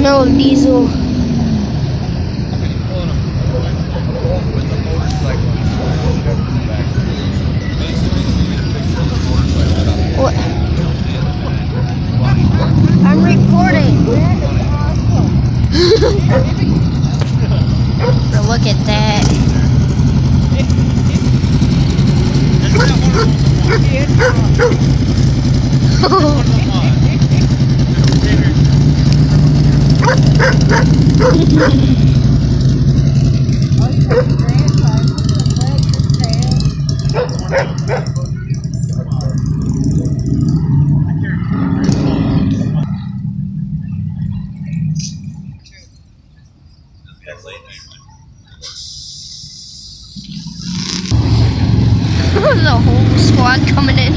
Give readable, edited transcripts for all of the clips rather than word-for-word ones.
smell of diesel. What? I'm recording. Bro, look at that. The whole squad coming in.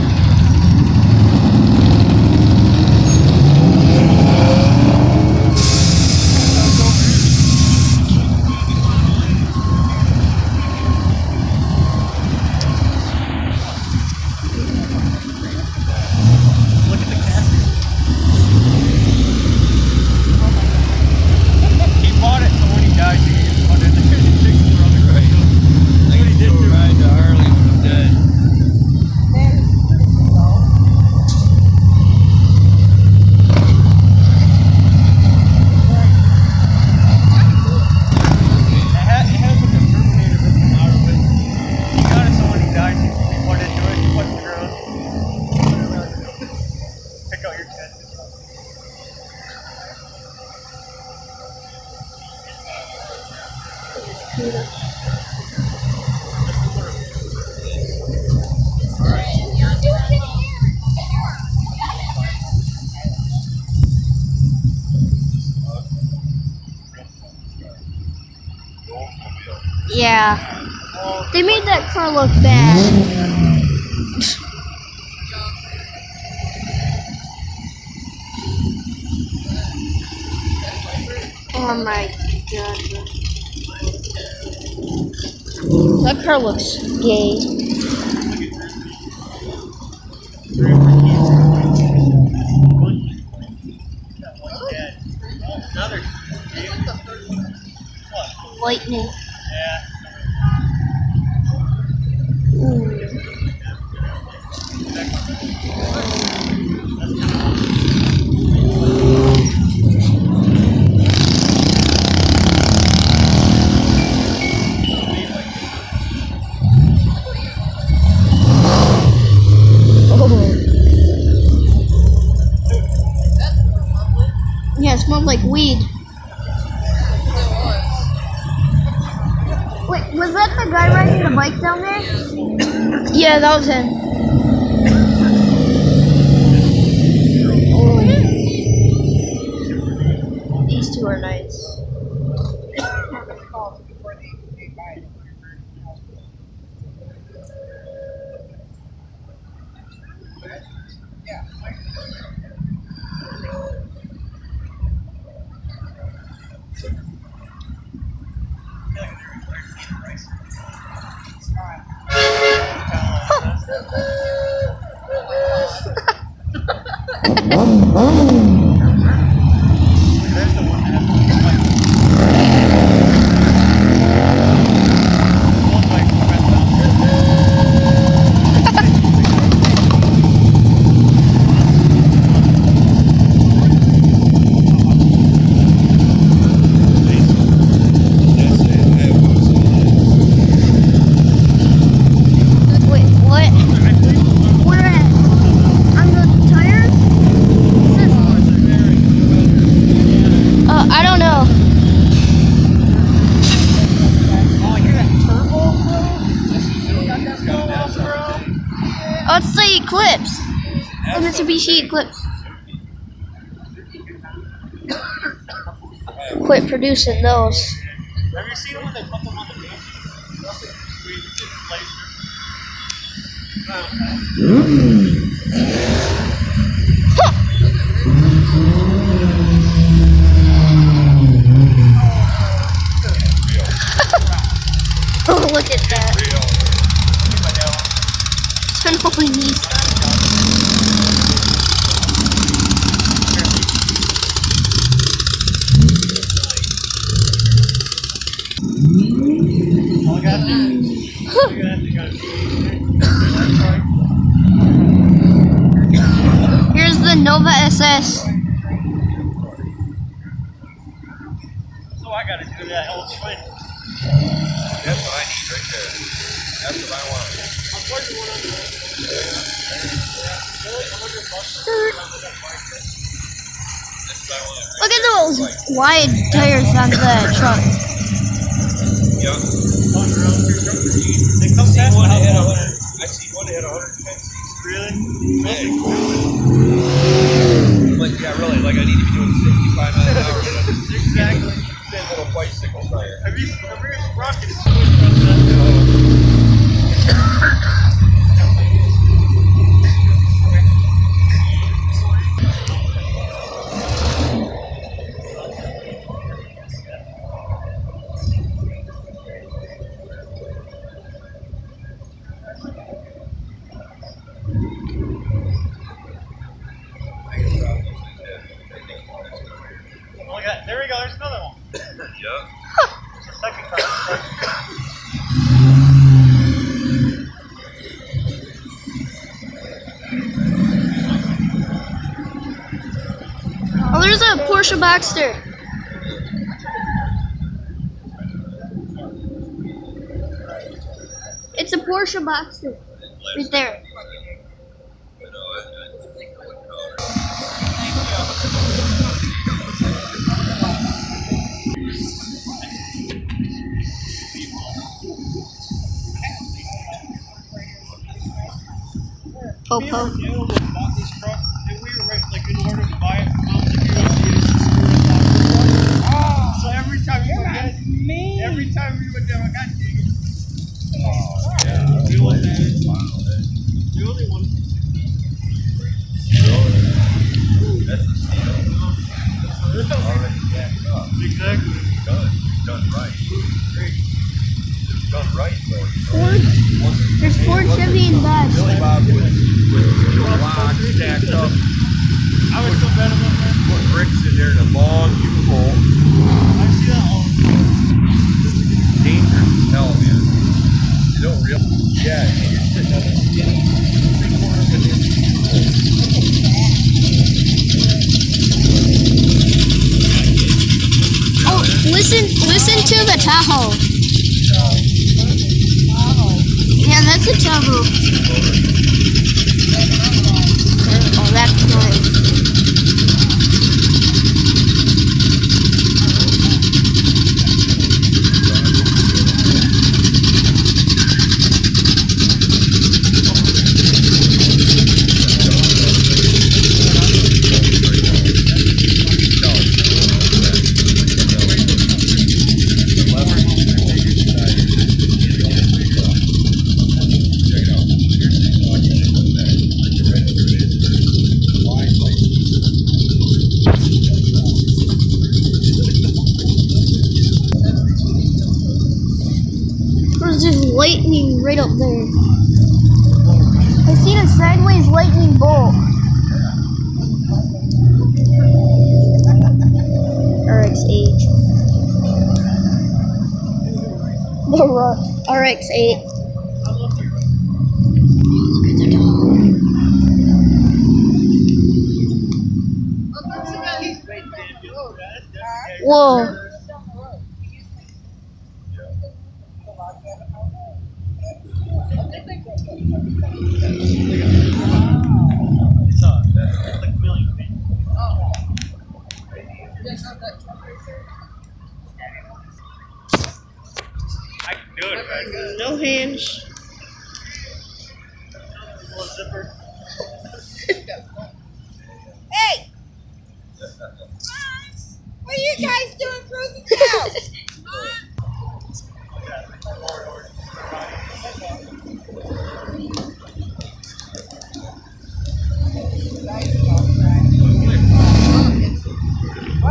Yeah, they made that car look bad. Oh my god. That car looks gay. Lightning. Yeah, it smelled like weed. Wait, was that the guy riding the bike down there? Yeah, that was him. Oh. These two are nice. It's the Eclipse. The Mitsubishi Eclipse. Quit producing those. Have you seen them when they put them on the beach? Oh, look at that. Turn on these. Here's the Nova SS. So I gotta do that old twin. That's what I need right there. That's what I want. I'm putting one under there. Really? $100? That's what I want. Look at those wide tires on the truck. Yep. They come See fast. one that had 100. I see one that had 110 seats. Really? Big. Like, yeah, really. Like, I need to be doing 65 miles an hour. Exactly. That little bicycle tire. Have you rocket is so much fun that. Look at that. There we go. There's another one. Yep. It's the second car. Oh, there's a Porsche Boxster. It's a Porsche Boxster. Right there. Popo. Bought this truck, and we were right, like, in order to buy it from Mom, so every time we went down, we went there. The only one. That's a steal. Already jacked up. Exactly. Done right. Great. Done right, though. Ford. There's Ford, Chevy, and Dodge. Billy Bob with blocks stacked up. I was so bad about that. Put bricks in there in a long U-hole. I see that all the time. Dangerous as hell, man. You don't really. Yeah, and you're sitting on a skinny 3/4 of an inch U-hole. Oh, listen to the Tahoe. Yeah, that's a Tahoe. Oh, that's nice. There's just lightning right up there. I seen a sideways lightning bolt. RX-8. The RX-8. Look at the dog. Whoa. It's like a million feet. I can do it, man. No hands. Little zipper. Hey! What are you guys doing cruising out?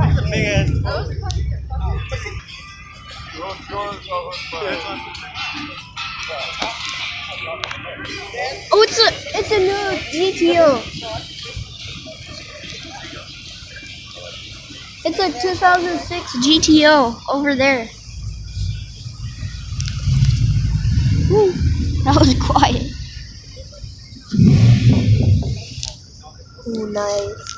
It's a big ass. Oh, it's a new GTO. It's a 2006 GTO over there. Woo. That was quiet. Ooh, nice.